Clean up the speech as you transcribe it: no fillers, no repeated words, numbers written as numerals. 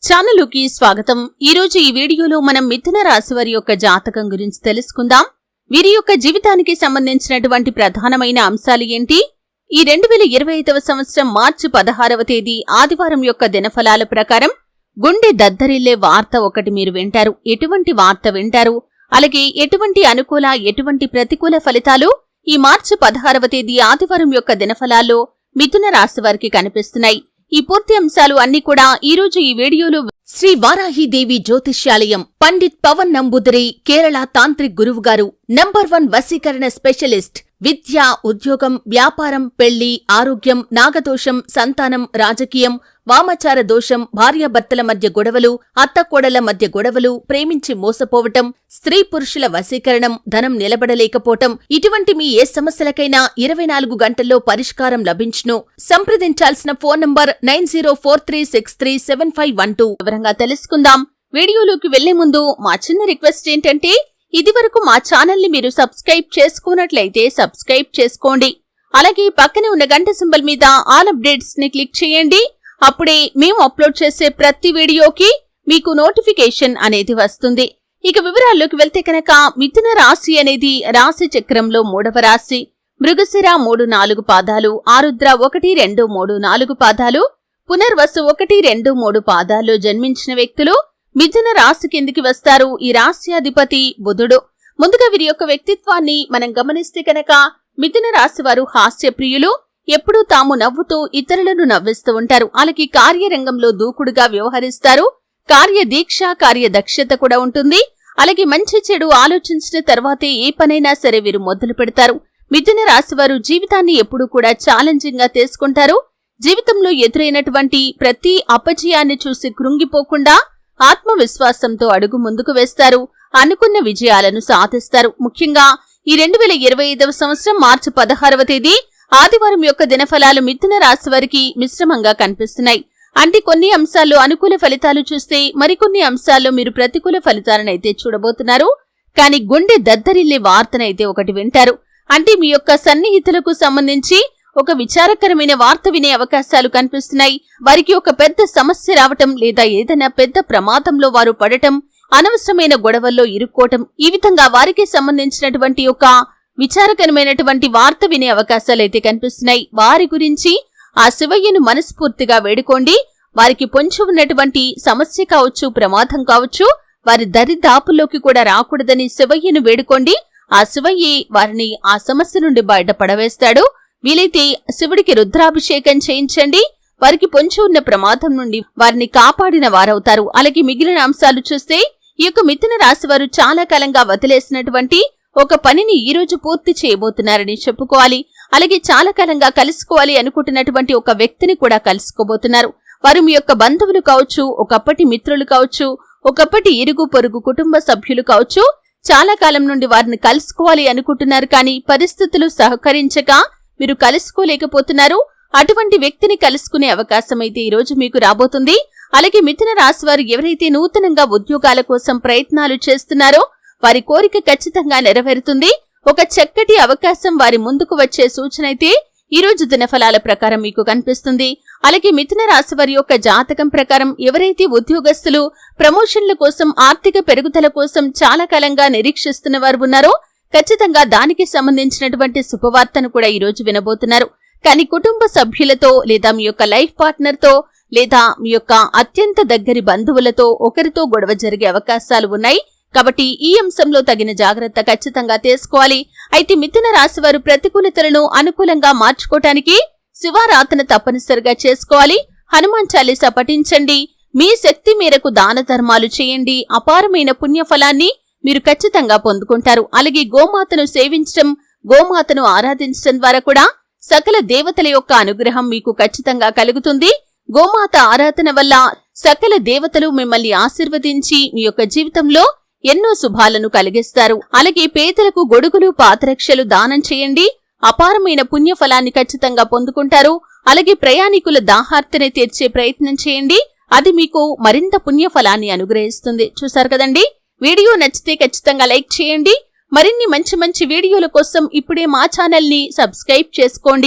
ఛానలుకి స్వాగతం. ఈ రోజు ఈ వీడియోలో మనం మిథున రాశి వారి యొక్క జాతకం గురించి తెలుసుకుందాం. వీరి యొక్క జీవితానికి సంబంధించినటువంటి ప్రధానమైన అంశాలు ఏంటి? ఈ 2025వ సంవత్సరం మార్చి 16వ తేదీ ఆదివారం యొక్క దినఫలాల ప్రకారం గుండె దద్దరిల్లే వార్త ఒకటి మీరు వింటారు. ఎటువంటి వార్త వింటారు? అలాగే ఎటువంటి అనుకూల ఎటువంటి ప్రతికూల ఫలితాలు ఈ మార్చి 16వ తేదీ ఆదివారం యొక్క దినఫలాల్లో మిథున రాశి వారికి కనిపిస్తున్నాయి. ఈ పూర్తి అంశాలు అన్ని కూడా ఈ రోజు ఈ వీడియోలో శ్రీ వారాహిదేవి జ్యోతిష్యాలయం పండిత్ పవన్ నంబూదిరి కేరళ తాంత్రిక్ గురువు గారు నంబర్ 1 వశీకరణ స్పెషలిస్ట్. విద్య, ఉద్యోగం, వ్యాపారం, పెళ్లి, ఆరోగ్యం, నాగదోషం, సంతానం, రాజకీయం, వామాచార దోషం, భార్యాభర్తల మధ్య గొడవలు, అత్తకోడల మధ్య గొడవలు, ప్రేమించి మోసపోవటం, స్త్రీ పురుషుల వశీకరణం, ధనం నిలబడలేకపోవటం, ఇటువంటి మీ ఏ సమస్యలకైనా 24 గంటల్లో పరిష్కారం లభించును. సంప్రదించాల్సిన ఫోన్ నంబర్ 9043637512. వివరంగా తెలుసుకుందాం. వీడియోలోకి వెళ్లే ముందు మా చిన్న రిక్వెస్ట్ ఏంటంటే, ఇదివరకు మా ఛానల్ ని మీరు సబ్స్క్రైబ్ చేసుకున్నట్లయితే సబ్స్క్రైబ్ చేసుకోండి. అలాగే పక్కనే ఉన్న గంట సింబల్ మీద ఆల్ అప్డేట్స్ ని క్లిక్ చేయండి. అప్పుడే మేము అప్లోడ్ చేసే ప్రతి వీడియోకి మీకు నోటిఫికేషన్ అనేది వస్తుంది. ఇక వివరాల్లోకి వెళ్తే కనుక మిథున రాశి అనేది రాశి చక్రంలో 3వ రాశి. మృగశిర 3-4 పాదాలు, ఆరుద్ర 1-2-3-4 పాదాలు, పునర్వసు 1-2-3 పాదాల్లో జన్మించిన వ్యక్తులు మిథున రాశి కిందికి వస్తారు. ఈ రాశి అధిపతి బుధుడు. ముందుగా వీరి యొక్క వ్యక్తిత్వాన్ని మనం గమనిస్తే కనుక మిథున రాశి వారు హాస్యప్రియులు. ఎప్పుడూ తాము నవ్వుతూ ఇతరులను నవ్విస్తూ ఉంటారు. అలాగే కార్యరంగంలో దూకుడుగా వ్యవహరిస్తారు. కార్యదీక్ష, కార్యదక్షత కూడా ఉంటుంది. అలాగే మంచి చెడు ఆలోచించిన తర్వాతే ఏ పనైనా సరే వీరు మొదలు పెడతారు. మిథున రాశి వారు జీవితాన్ని ఎప్పుడూ కూడా ఛాలెంజింగ్ గా తీసుకుంటారు. జీవితంలో ఎదురైనటువంటి ప్రతి అపజయాన్ని చూసి కృంగిపోకుండా ఆత్మవిశ్వాసంతో అడుగు ముందుకు వేస్తారు. అనుకున్న విజయాలను సాధిస్తారు. ముఖ్యంగా ఈ 2025వ సంవత్సరం మార్చి 16వ తేదీ ఆదివారం యొక్క దినఫలాలు మిథున రాశి వారికి మిశ్రమంగా కనిపిస్తున్నాయి. అంటే కొన్ని అంశాల్లో అనుకూల ఫలితాలు చూస్తే మరికొన్ని అంశాల్లో మీరు ప్రతికూల ఫలితాలనైతే చూడబోతున్నారు. కానీ గుండె దద్దరిల్లే వార్తనైతే ఒకటి వింటారు. అంటే మీ యొక్క సన్నిహితులకు సంబంధించి ఒక విచారకరమైన వార్త వినే అవకాశాలు కనిపిస్తున్నాయి. వారికి ఒక పెద్ద సమస్య రావటం లేదా ఏదైనా పెద్ద ప్రమాదంలో వారు పడటం, అనవసరమైన గొడవల్లో ఇరుక్కోవటం, ఈ విధంగా వారికి సంబంధించినటువంటి ఒక విచారకరమైనటువంటి వార్త వినే అవకాశాలైతే కనిపిస్తున్నాయి. వారి గురించి ఆ శివయ్యను మనస్ఫూర్తిగా వేడుకోండి. వారికి పొంచి ఉన్నటువంటి సమస్య కావచ్చు, ప్రమాదం కావచ్చు, వారి దరిదాపుల్లోకి కూడా రాకూడదని శివయ్యను వేడుకోండి. ఆ శివయ్యే వారిని ఆ సమస్య నుండి బయటపడవేస్తాడు. వీలైతే శివుడికి రుద్రాభిషేకం చేయించండి. వారికి పొంచి ఉన్న ప్రమాదం నుండి వారిని కాపాడిన వారవుతారు. అలాగే మిగిలిన అంశాలు చూస్తే ఈ యొక్క మిథున రాశి వారు చాలా కాలంగా వదిలేసినటువంటి ఒక పనిని ఈ రోజు పూర్తి చేయబోతున్నారని చెప్పుకోవాలి. అలాగే చాలా కాలంగా కలుసుకోవాలి అనుకుంటున్నటువంటి ఒక వ్యక్తిని కూడా కలుసుకోబోతున్నారు. వారు మీ యొక్క బంధువులు కావచ్చు, ఒకప్పటి మిత్రులు కావచ్చు, ఒకప్పటి ఇరుగు పొరుగు కుటుంబ సభ్యులు కావచ్చు. చాలా కాలం నుండి వారిని కలుసుకోవాలి అనుకుంటున్నారు. కానీ పరిస్థితులు సహకరించక మీరు కలుసుకోలేకపోతున్నారు. అటువంటి వ్యక్తిని కలుసుకునే అవకాశం అయితే ఈ రోజు మీకు రాబోతుంది. అలాగే మిథున రాశి వారు ఎవరైతే నూతనంగా ఉద్యోగాల కోసం ప్రయత్నాలు చేస్తున్నారో వారి కోరిక ఖచ్చితంగా నెరవేరుతుంది. ఒక చక్కటి అవకాశం వారి ముందుకు వచ్చే సూచన అయితే ఈ రోజు దినఫలాల ప్రకారం మీకు కనిపిస్తుంది. అలాగే మిథున రాశి వారి యొక్క జాతకం ప్రకారం ఎవరైతే ఉద్యోగస్తులు ప్రమోషన్ల కోసం, ఆర్థిక పెరుగుదల కోసం చాలా కాలంగా నిరీక్షిస్తున్న వారు ఉన్నారో ఖచ్చితంగా దానికి సంబంధించినటువంటి శుభవార్తను కూడా ఈ రోజు వినబోతున్నారు. కానీ కుటుంబ సభ్యులతో లేదా మీ యొక్క లైఫ్ పార్ట్నర్ తో లేదా మీ యొక్క అత్యంత దగ్గరి బంధువులతో ఒకరితో గొడవ జరిగే అవకాశాలు ఉన్నాయి. కాబట్టి ఈ అంశంలో తగిన జాగ్రత్త ఖచ్చితంగా తీసుకోవాలి. అయితే మిథున రాశి వారు ప్రతికూలతలను అనుకూలంగా మార్చుకోవటానికి శివారాధన తప్పనిసరిగా చేసుకోవాలి. హనుమాన్ చాలీసా పఠించండి. మీ శక్తి మేరకు దాన ధర్మాలు చేయండి. అపారమైన పుణ్యఫలాన్ని మీరు ఖచ్చితంగా పొందుకుంటారు. అలాగే గోమాతను సేవించడం, గోమాతను ఆరాధించడం ద్వారా కూడా సకల దేవతల యొక్క అనుగ్రహం మీకు ఖచ్చితంగా కలుగుతుంది. గోమాత ఆరాధన వల్ల సకల దేవతలు మిమ్మల్ని ఆశీర్వదించి మీ యొక్క జీవితంలో ఎన్నో శుభాలను కలిగిస్తారు. అలాగే పేదలకు గొడుగులు, పాదరక్షలు దానం చేయండి. అపారమైన పుణ్యఫలాన్ని ఖచ్చితంగా పొందుకుంటారు. అలాగే ప్రయాణికుల దాహార్తిని తీర్చే ప్రయత్నం చేయండి. అది మీకు మరింత పుణ్యఫలాన్ని అనుగ్రహిస్తుంది. చూశారు కదండి. వీడియో నచ్చితే ఖచ్చితంగా లైక్ చేయండి. మరిన్ని మంచి మంచి వీడియోల కోసం ఇప్పుడే మా ఛానల్ ని సబ్స్క్రైబ్ చేసుకోండి.